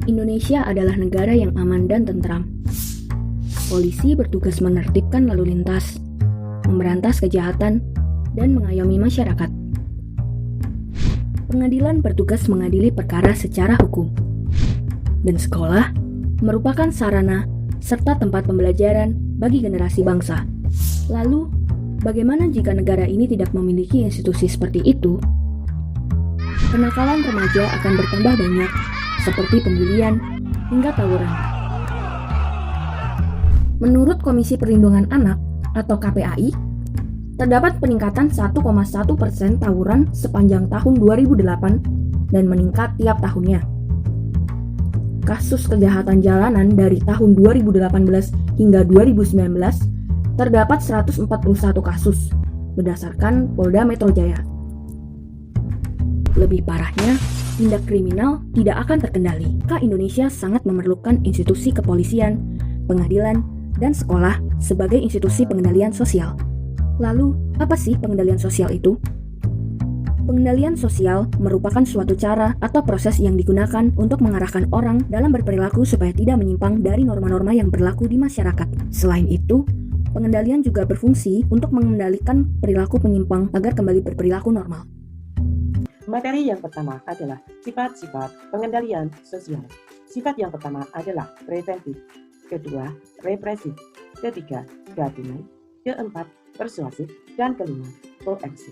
Indonesia adalah negara yang aman dan tentram. Polisi bertugas menertibkan lalu lintas, memberantas kejahatan, dan mengayomi masyarakat. Pengadilan bertugas mengadili perkara secara hukum. Dan sekolah merupakan sarana serta tempat pembelajaran bagi generasi bangsa. Lalu, bagaimana jika negara ini tidak memiliki institusi seperti itu? Kenakalan remaja akan bertambah banyak, seperti pembulian hingga tawuran. Menurut Komisi Perlindungan Anak atau KPAI, terdapat peningkatan 1,1% tawuran sepanjang tahun 2008 dan meningkat tiap tahunnya. Kasus kejahatan jalanan dari tahun 2018 hingga 2019 terdapat 141 kasus berdasarkan Polda Metro Jaya. Lebih parahnya, tindak kriminal tidak akan terkendali. Indonesia sangat memerlukan institusi kepolisian, pengadilan, dan sekolah sebagai institusi pengendalian sosial. Lalu, apa sih pengendalian sosial itu? Pengendalian sosial merupakan suatu cara atau proses yang digunakan untuk mengarahkan orang dalam berperilaku supaya tidak menyimpang dari norma-norma yang berlaku di masyarakat. Selain itu, pengendalian juga berfungsi untuk mengendalikan perilaku penyimpang agar kembali berperilaku normal. Materi yang pertama adalah sifat-sifat pengendalian sosial. Sifat yang pertama adalah preventif, kedua represif, ketiga gabungan, keempat persuasif, dan kelima koersif.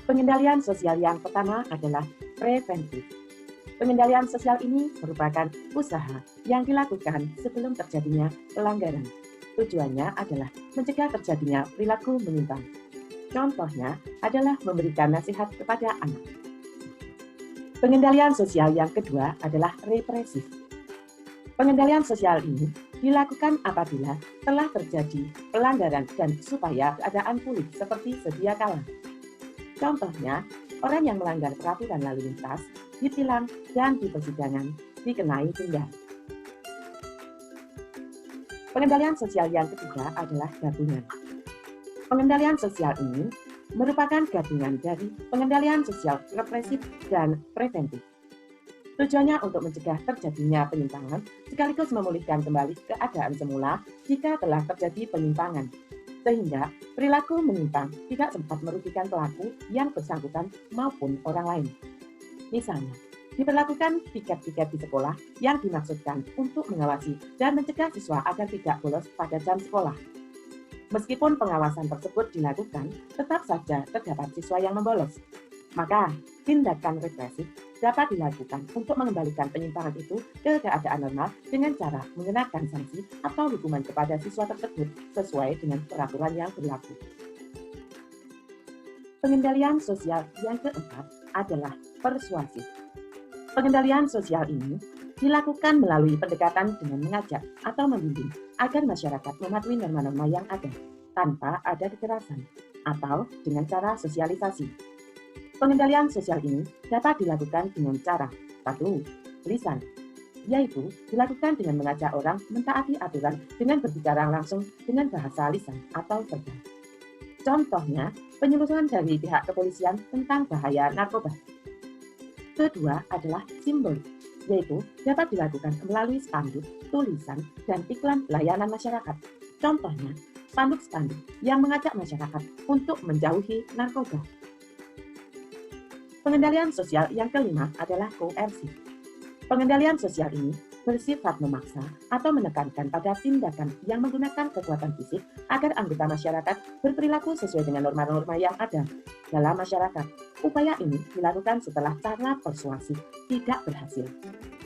Pengendalian sosial yang pertama adalah preventif. Pengendalian sosial ini merupakan usaha yang dilakukan sebelum terjadinya pelanggaran. Tujuannya adalah mencegah terjadinya perilaku menyimpang. Contohnya adalah memberikan nasihat kepada anak. Pengendalian sosial yang kedua adalah represif. Pengendalian sosial ini dilakukan apabila telah terjadi pelanggaran dan supaya keadaan pulih seperti sedia kala. Contohnya, orang yang melanggar peraturan lalu lintas ditilang dan di persidangan dikenai denda. Pengendalian sosial yang ketiga adalah gabungan. Pengendalian sosial ini merupakan gabungan dari pengendalian sosial represif dan preventif. Tujuannya untuk mencegah terjadinya penyimpangan sekaligus memulihkan kembali keadaan semula jika telah terjadi penyimpangan, sehingga perilaku menyimpang tidak sempat merugikan pelaku yang bersangkutan maupun orang lain. Misalnya, diberlakukan piket-piket di sekolah yang dimaksudkan untuk mengawasi dan mencegah siswa agar tidak bolos pada jam sekolah. Meskipun pengawasan tersebut dilakukan, tetap saja terdapat siswa yang membolos. Maka, tindakan represif dapat dilakukan untuk mengembalikan penyimpangan itu ke keadaan normal dengan cara mengenakan sanksi atau hukuman kepada siswa tersebut sesuai dengan peraturan yang berlaku. Pengendalian sosial yang keempat adalah persuasif. Pengendalian sosial ini dilakukan melalui pendekatan dengan mengajak atau membimbing agar masyarakat mematuhi norma-norma yang ada tanpa ada kekerasan atau dengan cara sosialisasi. Pengendalian sosial ini dapat dilakukan dengan cara 1. Lisan, yaitu dilakukan dengan mengajak orang mentaati aturan dengan berbicara langsung dengan bahasa lisan atau verbal. Contohnya, penyuluhan dari pihak kepolisian tentang bahaya narkoba. Kedua adalah simbolik, yaitu dapat dilakukan melalui spanduk, tulisan, dan iklan layanan masyarakat. Contohnya, spanduk-spanduk yang mengajak masyarakat untuk menjauhi narkoba. Pengendalian sosial yang kelima adalah koersif. Pengendalian sosial ini bersifat memaksa atau menekankan pada tindakan yang menggunakan kekuatan fisik agar anggota masyarakat berperilaku sesuai dengan norma-norma yang ada dalam masyarakat. Upaya ini dilakukan setelah cara persuasif tidak berhasil.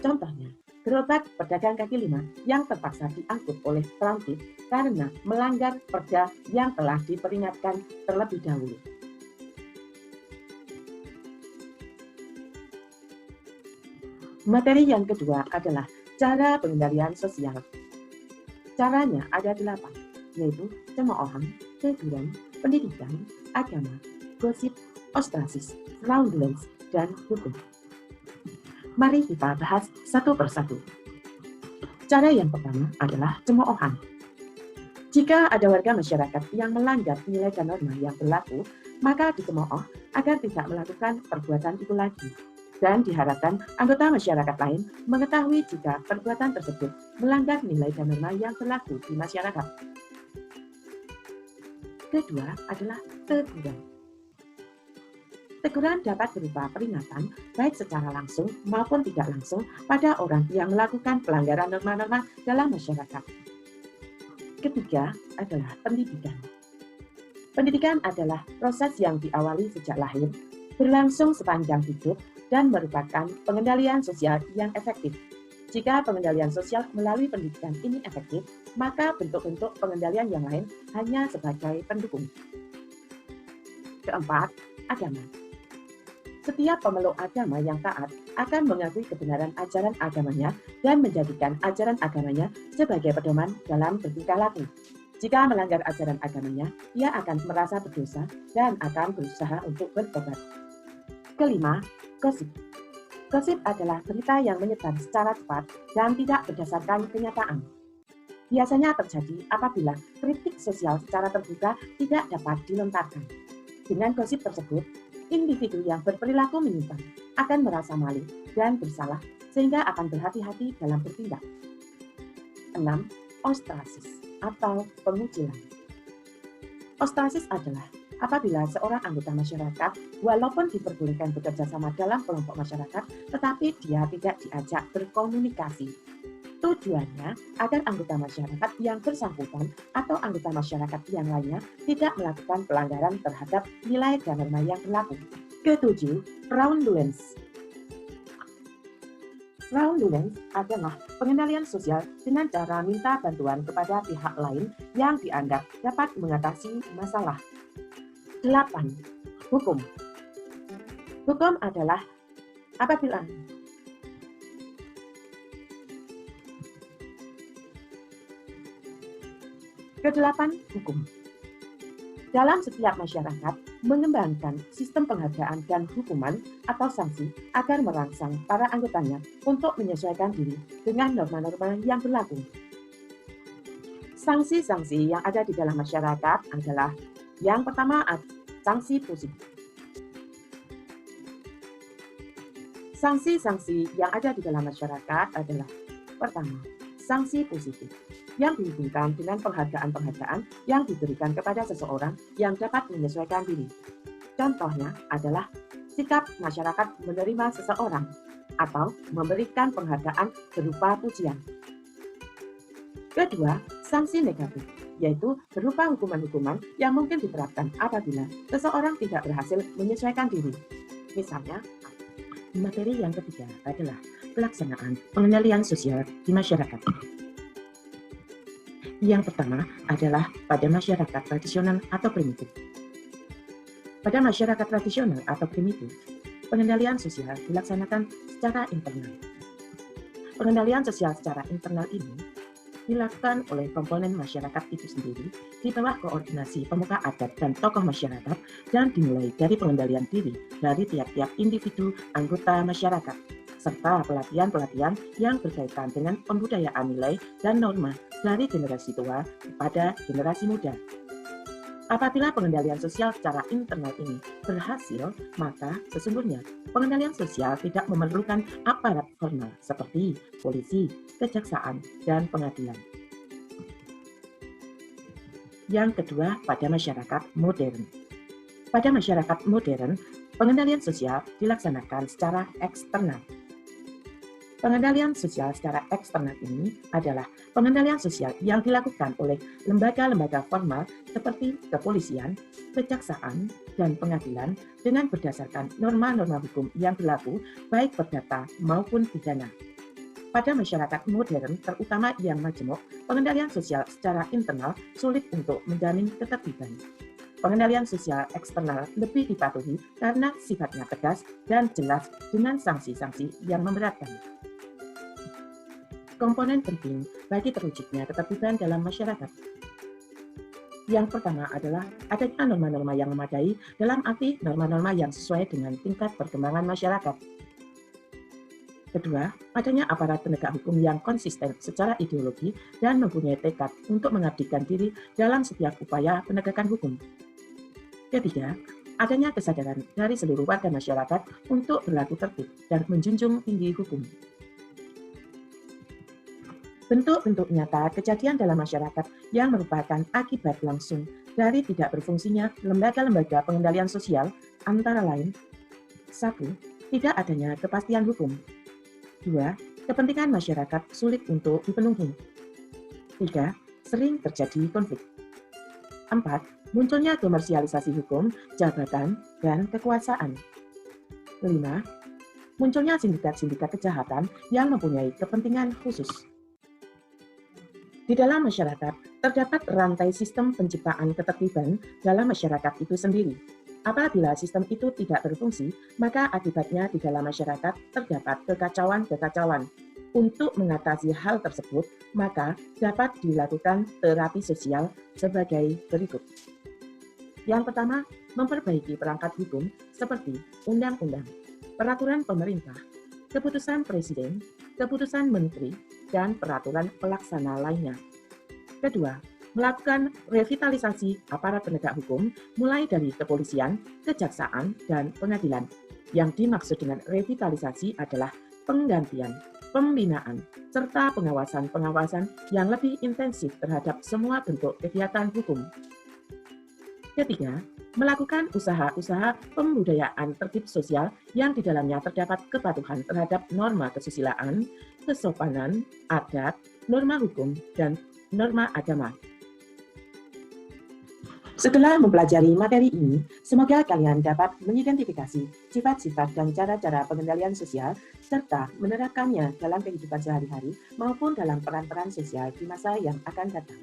Contohnya, gerobak pedagang kaki lima yang terpaksa diangkut oleh pelantik karena melanggar perda yang telah diperingatkan terlebih dahulu. Materi yang kedua adalah cara pengendalian sosial. Caranya ada 8, yaitu cemoohan, teguran, pendidikan, agama, gosip, ostrasis, fraudulence, dan hukum. Mari kita bahas satu persatu. Cara yang pertama adalah cemoohan. Jika ada warga masyarakat yang melanggar nilai dan norma yang berlaku, maka dicemooh agar tidak melakukan perbuatan itu lagi. dan diharapkan anggota masyarakat lain mengetahui jika perbuatan tersebut melanggar nilai dan norma yang berlaku di masyarakat. Kedua adalah teguran. Teguran dapat berupa peringatan baik secara langsung maupun tidak langsung pada orang yang melakukan pelanggaran norma-norma dalam masyarakat. Ketiga adalah pendidikan. Pendidikan adalah proses yang diawali sejak lahir, berlangsung sepanjang hidup, dan merupakan pengendalian sosial yang efektif. Jika pengendalian sosial melalui pendidikan ini efektif, maka bentuk-bentuk pengendalian yang lain hanya sebagai pendukung. Keempat, agama. Setiap pemeluk agama yang taat akan mengakui kebenaran ajaran agamanya dan menjadikan ajaran agamanya sebagai pedoman dalam bertingkah laku. Jika melanggar ajaran agamanya, ia akan merasa berdosa dan akan berusaha untuk bertobat. Kelima, gosip. Gosip adalah berita yang menyebar secara cepat dan tidak berdasarkan kenyataan. Biasanya terjadi apabila kritik sosial secara terbuka tidak dapat dilontarkan. Dengan gosip tersebut, individu yang berperilaku menyimpang akan merasa malu dan bersalah sehingga akan berhati-hati dalam bertindak. 6. Ostrasis atau pengucilan. Ostrasis adalah apabila seorang anggota masyarakat walaupun diperbolehkan bekerja sama dalam kelompok masyarakat tetapi dia tidak diajak berkomunikasi. Tujuannya agar anggota masyarakat yang bersangkutan atau anggota masyarakat yang lainnya tidak melakukan pelanggaran terhadap nilai dan norma yang berlaku. Ketujuh, fraudulence. Fraudulence adalah pengendalian sosial dengan cara minta bantuan kepada pihak lain yang dianggap dapat mengatasi masalah. 8. Hukum. Hukum adalah apabila Kedelapan, hukum. Dalam setiap masyarakat, mengembangkan sistem penghargaan dan hukuman atau sanksi agar merangsang para anggotanya untuk menyesuaikan diri dengan norma-norma yang berlaku. Sanksi-sanksi yang ada di dalam masyarakat adalah yang pertama, sanksi positif. Sanksi-sanksi yang ada di dalam masyarakat adalah pertama, sanksi positif yang dihubungkan dengan penghargaan-penghargaan yang diberikan kepada seseorang yang dapat menyesuaikan diri. Contohnya adalah sikap masyarakat menerima seseorang atau memberikan penghargaan berupa pujian. Kedua, sanksi negatif, yaitu berupa hukuman-hukuman yang mungkin diterapkan apabila seseorang tidak berhasil menyesuaikan diri. Misalnya, materi yang ketiga adalah pelaksanaan pengendalian sosial di masyarakat. Yang pertama adalah pada masyarakat tradisional atau primitif. Pada masyarakat tradisional atau primitif, pengendalian sosial dilaksanakan secara internal. Pengendalian sosial secara internal ini dilakukan oleh komponen masyarakat itu sendiri di bawah koordinasi pemuka adat dan tokoh masyarakat dan dimulai dari pengendalian diri dari tiap-tiap individu anggota masyarakat, serta pelatihan-pelatihan yang berkaitan dengan pembudayaan nilai dan norma dari generasi tua kepada generasi muda. Apabila pengendalian sosial secara internal ini berhasil, maka sesungguhnya pengendalian sosial tidak memerlukan aparat formal seperti polisi, kejaksaan, dan pengadilan. Yang kedua, pada masyarakat modern. Pada masyarakat modern, pengendalian sosial dilaksanakan secara eksternal. Pengendalian sosial secara eksternal ini adalah pengendalian sosial yang dilakukan oleh lembaga-lembaga formal seperti kepolisian, kejaksaan, dan pengadilan dengan berdasarkan norma-norma hukum yang berlaku baik perdata maupun pidana. Pada masyarakat modern, terutama yang majemuk, pengendalian sosial secara internal sulit untuk menjamin ketertiban. Pengendalian sosial eksternal lebih dipatuhi karena sifatnya tegas dan jelas dengan sanksi-sanksi yang memberatkan. Komponen penting bagi terwujudnya ketertiban dalam masyarakat. Yang pertama adalah adanya norma-norma yang memadai dalam arti norma-norma yang sesuai dengan tingkat perkembangan masyarakat. Kedua, adanya aparat penegak hukum yang konsisten secara ideologi dan mempunyai tekad untuk mengabdikan diri dalam setiap upaya penegakan hukum. Ketiga, adanya kesadaran dari seluruh warga masyarakat untuk berlaku tertib dan menjunjung tinggi hukum. Bentuk-bentuk nyata kejadian dalam masyarakat yang merupakan akibat langsung dari tidak berfungsinya lembaga-lembaga pengendalian sosial antara lain: 1. Tidak adanya kepastian hukum. 2. Kepentingan masyarakat sulit untuk dipenuhi. 3. Sering terjadi konflik. 4. Munculnya komersialisasi hukum, jabatan, dan kekuasaan. 5. Munculnya sindikat-sindikat kejahatan yang mempunyai kepentingan khusus. Di dalam masyarakat, terdapat rantai sistem penciptaan ketertiban dalam masyarakat itu sendiri. Apabila sistem itu tidak berfungsi, maka akibatnya di dalam masyarakat terdapat kekacauan-kekacauan. Untuk mengatasi hal tersebut, maka dapat dilakukan terapi sosial sebagai berikut. Yang pertama, memperbaiki perangkat hukum seperti undang-undang, peraturan pemerintah, keputusan presiden, keputusan menteri, dan peraturan pelaksana lainnya. Kedua, melakukan revitalisasi aparat penegak hukum mulai dari kepolisian, kejaksaan, dan pengadilan. Yang dimaksud dengan revitalisasi adalah penggantian, pembinaan, serta pengawasan-pengawasan yang lebih intensif terhadap semua bentuk kegiatan hukum. Ketiga, melakukan usaha-usaha pembudayaan tertib sosial yang di dalamnya terdapat kepatuhan terhadap norma kesusilaan, kesopanan, adat, norma hukum, dan norma agama. Setelah mempelajari materi ini, semoga kalian dapat mengidentifikasi sifat-sifat dan cara-cara pengendalian sosial serta menerapkannya dalam kehidupan sehari-hari maupun dalam peran-peran sosial di masa yang akan datang.